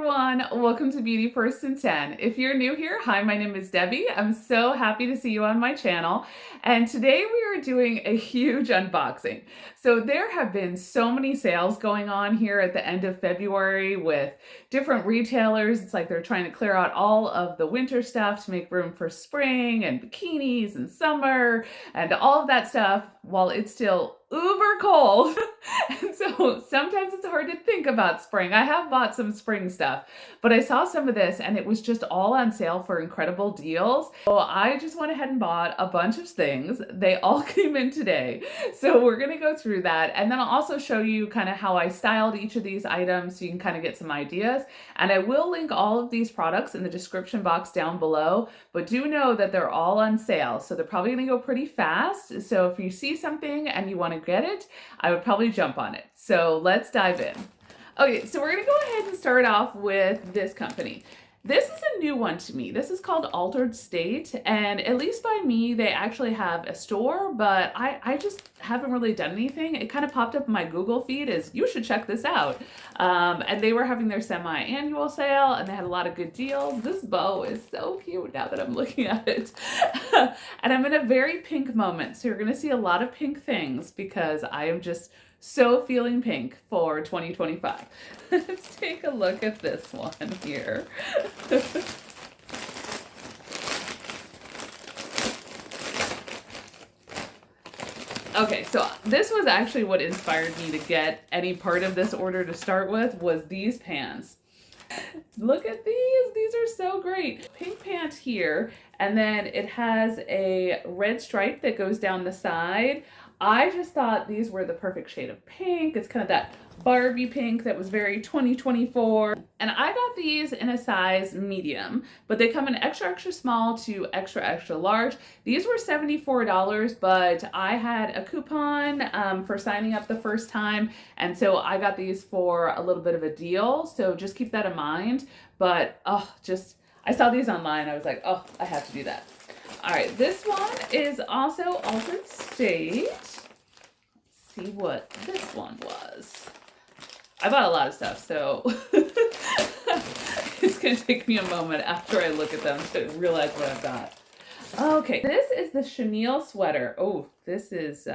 everyone, welcome to Beauty First and 10. If you're new here, hi, my name is Debbie. I'm so happy to see you on my channel. And today we are doing a huge unboxing. So there have been so many sales going on here at the end of February with different retailers. It's like they're trying to clear out all of the winter stuff to make room for spring and bikinis and summer and all of that stuff while it's still uber cold. And so sometimes it's hard to think about spring. I have bought some spring stuff, but I saw some of this and it was just all on sale for incredible deals. So I just went ahead and bought a bunch of things. They all came in today. So we're going to go through that. And then I'll also show you kind of how I styled each of these items so you can kind of get some ideas. And I will link all of these products in the description box down below, but do know that they're all on sale. So they're probably going to go pretty fast. So if you see something and you want to get it, I would probably jump on it. So let's dive in. Okay, so we're going to go ahead and start off with this company. This is a new one to me. This is called Altr'd State, and at least by me, they actually have a store, but I just haven't really done anything. It kind of popped up in my Google feed as, you should check this out. And they were having their semi-annual sale, and they had a lot of good deals. This bow is so cute now that I'm looking at it. And I'm in a very pink moment, so you're going to see a lot of pink things because I am just so feeling pink for 2025. Let's take a look at this one here. Okay, so this was actually what inspired me to get any part of this order to start with, was these pants. Look at these. These are so great. Pink pant here, and then it has a red stripe that goes down the side. I just thought these were the perfect shade of pink. It's kind of that Barbie pink that was very 2024. And I got these in a size medium, but they come in extra, extra small to extra, extra large. These were $74, but I had a coupon for signing up the first time. And so I got these for a little bit of a deal. So just keep that in mind. But I saw these online. I was like, oh, I have to do that. All right, this one is also Altr'd State. Let's see what this one was. I bought a lot of stuff, so it's going to take me a moment after I look at them to realize what I've got. Okay, this is the chenille sweater. Oh, this is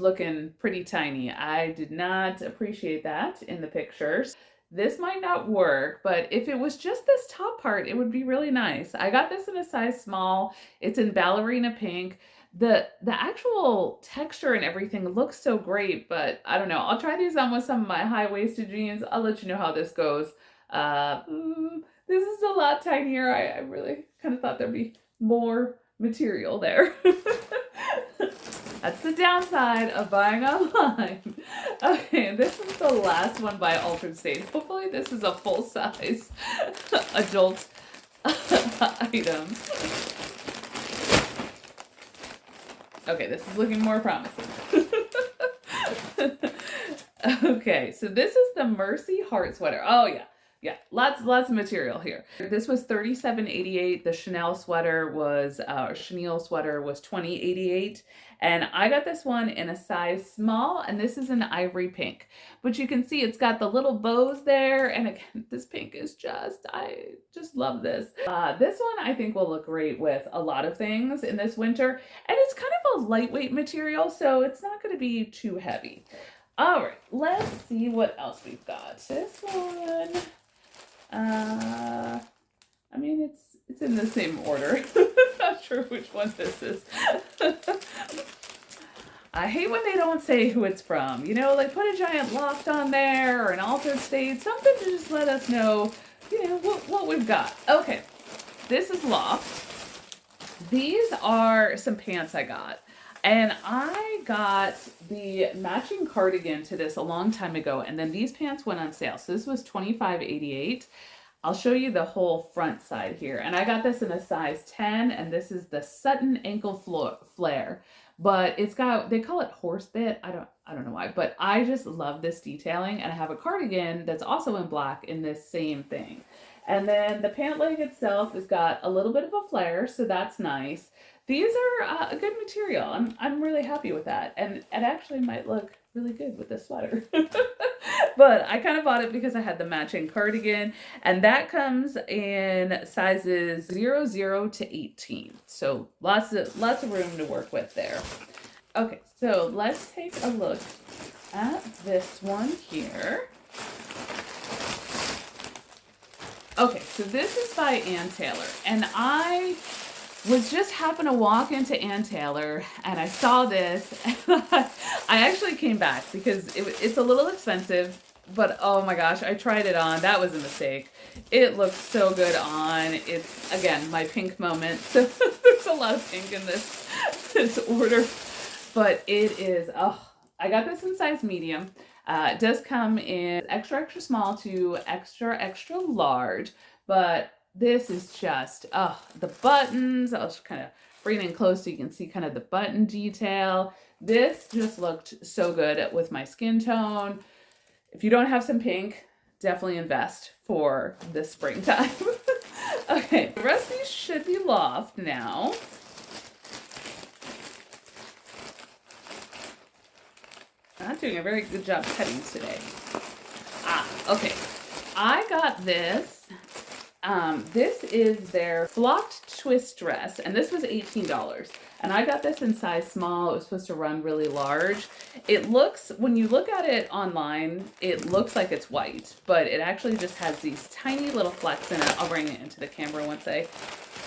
looking pretty tiny. I did not appreciate that in the pictures. This might not work, but if it was just this top part, it would be really nice. I got this in a size small. It's in ballerina pink. The actual texture and everything looks so great, but I don't know. I'll try these on with some of my high-waisted jeans. I'll let you know how this goes. This is a lot tinier. I really kind of thought there'd be more material there. That's the downside of buying online. Okay, this is the last one by Altr'd State. Hopefully this is a full-size adult item. Okay, this is looking more promising. Okay, so this is the Mercy Heart sweater. Oh yeah, lots of material here. This was $37.88. The chenille sweater was $20.88, and I got this one in a size small, and this is an ivory pink. But you can see it's got the little bows there, and again, this pink is I just love this. This one I think will look great with a lot of things in this winter, and it's kind of a lightweight material, so it's not going to be too heavy. All right, let's see what else we've got. This one. I mean, it's in the same order. Not sure which one this is. I hate when they don't say who it's from. You know, like put a giant Loft on there or an Altr'd State, something to just let us know, you know, what we've got. Okay, this is Loft. These are some pants I got. And I got the matching cardigan to this a long time ago, and then these pants went on sale. So this was $25.88. I'll show you the whole front side here. And I got this in a size 10, and this is the Sutton ankle flare. But it's got, they call it horse bit. I don't know why, but I just love this detailing, and I have a cardigan that's also in black in this same thing. And then the pant leg itself has got a little bit of a flare, so that's nice. These are a good material. I'm really happy with that. And it actually might look really good with this sweater. But I kind of bought it because I had the matching cardigan, and that comes in sizes 0 to 18. So lots of room to work with there. Okay, so let's take a look at this one here. Okay, so this is by Ann Taylor, and I was just happened to walk into Ann Taylor and I saw this, and I actually came back because it's a little expensive, but oh my gosh, I tried it on. That was a mistake. It looks so good on. It's, again, my pink moment. So there's a lot of pink in this order, but it is, oh, I got this in size medium. It does come in extra small to extra large, but this is just, oh, the buttons. I'll just kind of bring it in close so you can see kind of the button detail. This just looked so good with my skin tone. If you don't have some pink, definitely invest for the springtime. Okay, the rest of these should be Loft now. I'm not doing a very good job cutting today. Okay. I got this. This is their flocked twist dress, and this was $18. And I got this in size small. It was supposed to run really large. It looks, when you look at it online, it looks like it's white, but it actually just has these tiny little flecks in it. I'll bring it into the camera once I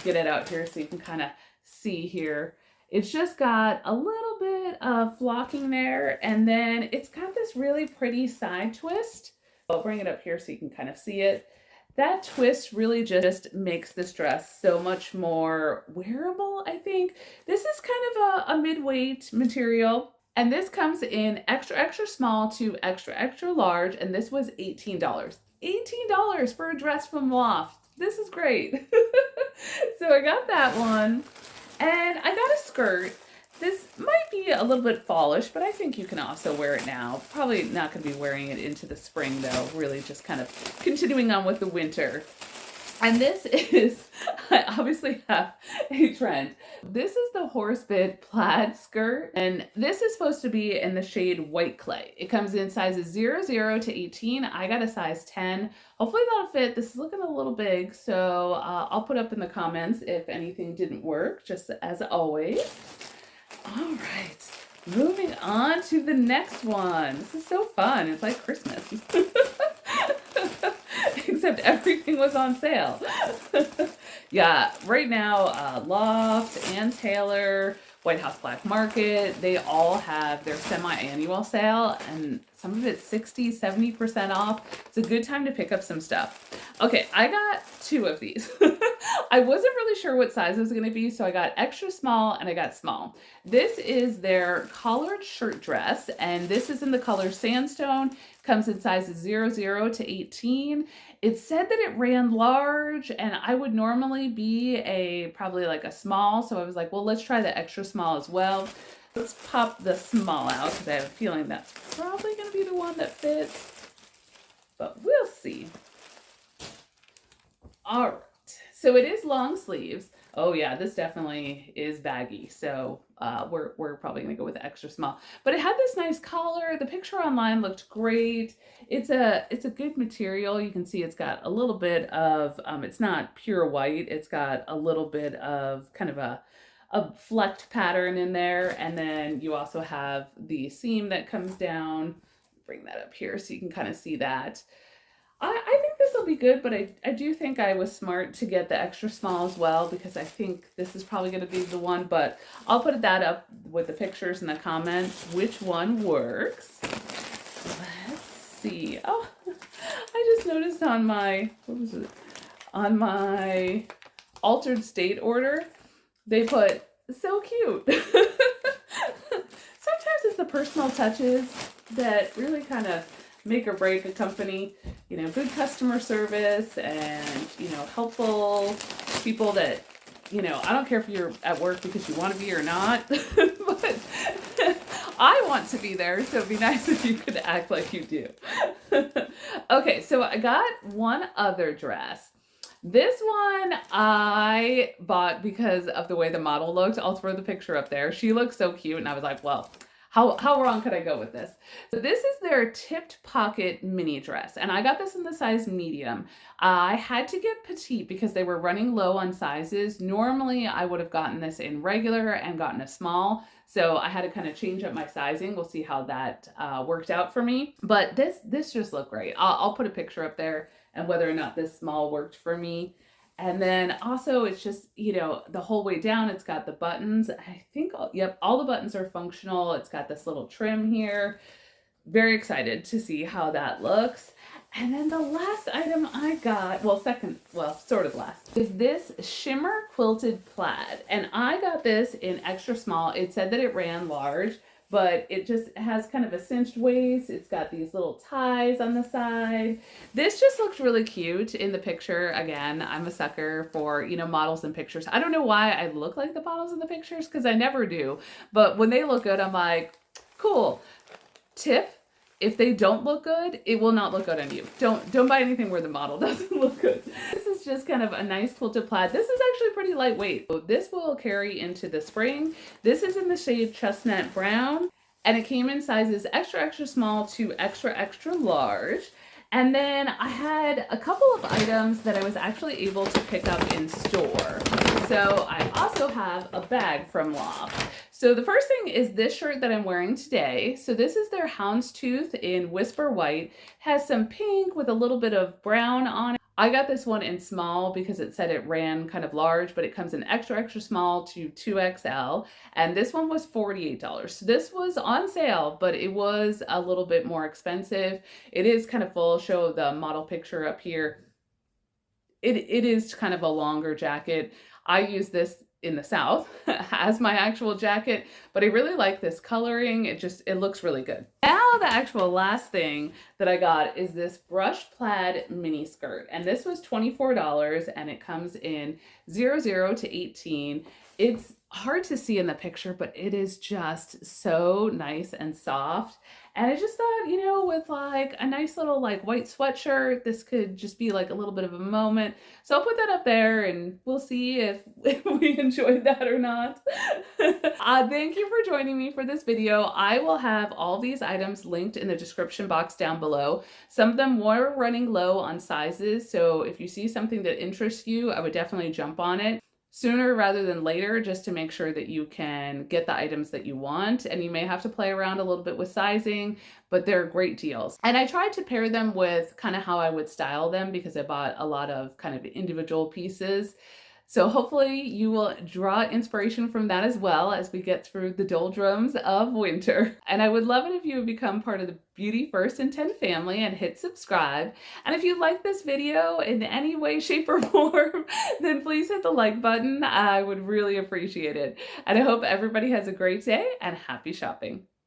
get it out here so you can kind of see here. It's just got a little bit of flocking there, and then it's got this really pretty side twist. I'll bring it up here so you can kind of see it. That twist really just makes this dress so much more wearable, I think. This is kind of a mid-weight material, and this comes in extra small to extra large, and this was $18. $18 for a dress from Loft. This is great. So I got that one. And I got a skirt. This might be a little bit fallish, but I think you can also wear it now. Probably not going to be wearing it into the spring, though. Really just kind of continuing on with the winter. And this is, I obviously have a trend. This is the horse-bit plaid skirt, and this is supposed to be in the shade white clay. It comes in sizes 0 to 18. I got a size 10. Hopefully that'll fit. This is looking a little big, so I'll put up in the comments if anything didn't work, just as always. All right, moving on to the next one. This is so fun. It's like Christmas. Except everything was on sale. Yeah, right now, Loft, Ann Taylor, White House Black Market, they all have their semi-annual sale, and some of it's 60, 70% off. It's a good time to pick up some stuff. Okay, I got two of these. I wasn't really sure what size it was going to be, so I got extra small and I got small. This is their collared shirt dress, and this is in the color sandstone. Comes in sizes 0 to 18. It said that it ran large, and I would normally be probably like a small, so I was like, well, let's try the extra small as well. Let's pop the small out because I have a feeling that's probably going to be the one that fits, but we'll see. All right, so it is long sleeves. Oh yeah, this definitely is baggy, so we're probably gonna go with the extra small. But it had this nice collar. The picture online looked great. It's a good material. You can see it's got a little bit of it's not pure white. It's got a little bit of kind of a flecked pattern in there, and then you also have the seam that comes down. Bring that up here so you can kind of see that. I think this will be good, but I do think I was smart to get the extra small as well, because I think this is probably going to be the one, but I'll put that up with the pictures in the comments, which one works. Let's see. Oh, I just noticed on my, what was it? On my Altr'd State order, they put, so cute. Sometimes it's the personal touches that really kind of make or break a company. You know, good customer service and, you know, helpful people that, you know, I don't care if you're at work because you want to be or not, but I want to be there, so it'd be nice if you could act like you do. Okay, so I got one other dress. This one I bought because of the way the model looked. I'll throw the picture up there. She looks so cute, and I was like, well, How wrong could I go with this? So this is their tipped pocket mini dress, and I got this in the size medium. I had to get petite because they were running low on sizes. Normally I would have gotten this in regular and gotten a small, so I had to kind of change up my sizing. We'll see how that worked out for me. But this just looked great. I'll put a picture up there and whether or not this small worked for me. And then also it's just, you know, the whole way down, it's got the buttons. I think, yep, all the buttons are functional. It's got this little trim here. Very excited to see how that looks. And then the last item I got, well, sort of last, is this shimmer quilted plaid. And I got this in extra small. It said that it ran large, but it just has kind of a cinched waist. It's got these little ties on the side. This just looks really cute in the picture. Again, I'm a sucker for, you know, models and pictures. I don't know why I look like the models in the pictures, because I never do. But when they look good, I'm like, cool. Tip: if they don't look good, it will not look good on you. Don't buy anything where the model doesn't look good. This is just kind of a nice quilted plaid. This is actually pretty lightweight. So this will carry into the spring. This is in the shade chestnut brown, and it came in sizes extra, extra small to extra, extra large. And then I had a couple of items that I was actually able to pick up in store. So I also have a bag from Loft. So the first thing is this shirt that I'm wearing today. So this is their houndstooth in Whisper White. It has some pink with a little bit of brown on it. I got this one in small because it said it ran kind of large, but it comes in extra, extra small to 2XL. And this one was $48. So this was on sale, but it was a little bit more expensive. It is kind of full. Show the model picture up here. It is kind of a longer jacket. I use this in the South as my actual jacket, but I really like this coloring. It looks really good. Now the actual last thing that I got is this brush plaid mini skirt, and this was $24, and it comes in 00 to 18. It's hard to see in the picture, but it is just so nice and soft. And I just thought, you know, with like a nice little like white sweatshirt, this could just be like a little bit of a moment. So I'll put that up there and we'll see if we enjoyed that or not. Thank you for joining me for this video. I will have all these items linked in the description box down below. Some of them were running low on sizes, so if you see something that interests you, I would definitely jump on it sooner rather than later, just to make sure that you can get the items that you want. And you may have to play around a little bit with sizing, but they're great deals. And I tried to pair them with kind of how I would style them because I bought a lot of kind of individual pieces. So hopefully you will draw inspiration from that as well as we get through the doldrums of winter. And I would love it if you would become part of the Beauty First and 10 family and hit subscribe. And if you like this video in any way, shape, or form, then please hit the like button. I would really appreciate it. And I hope everybody has a great day and happy shopping.